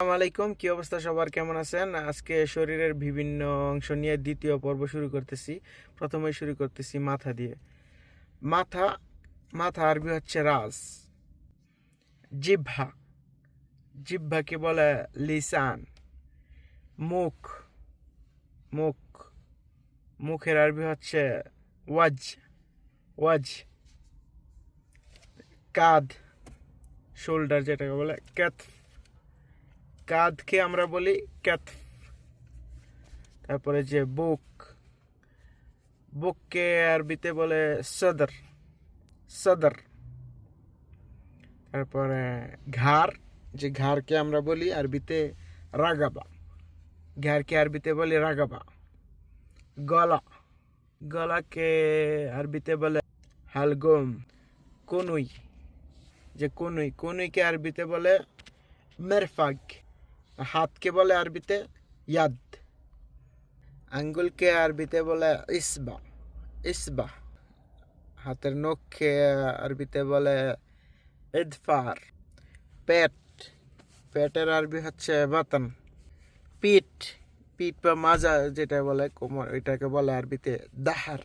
আসসালামু আলাইকুম, কি অবস্থা সবার, কেমন আছেন? আজকে শরীরের বিভিন্ন অংশ নিয়ে দ্বিতীয় পর্ব শুরু করতেছি। প্রথমে শুরু করতেছি মাথা দিয়ে। মাথা মাথা আরবি হচ্ছে রাস। জিহ্বা, জিহ্বাকে বলে লিসান। মুখ, মুখ মুখের আরবি হচ্ছে ওয়াজ, ওয়াজ। কাঁধ, শোল্ডার যেটাকে বলে ক্যাথ, কাঁধকে আমরা বলি ক্যাথ। তারপরে যে বুক, বুককে আরবিতে বলে সদর, সদর। তারপরে ঘাড়, যে ঘাড়কে আমরা বলি আরবিতে রাগাবা, ঘাড়কে আরবিতে বলি রাগাবা। গলা, গলাকে আরবিতে বলে হালগম। কনুই, যে কনুই, কনুইকে আরবিতে বলে মেরফাক। হাতকে বলে আরবিতে ইয়াদ। আঙ্গুলকে আরবিতে বলে ইসবা, ইসবা। হাতের নখকে আরবিতে বলে ইদফার। পেট, পেটের আরবি হচ্ছে বাতন। পিঠ, পিঠ বা মাজা যেটা বলে কোমর, এটাকে বলে আরবিতে দাহার।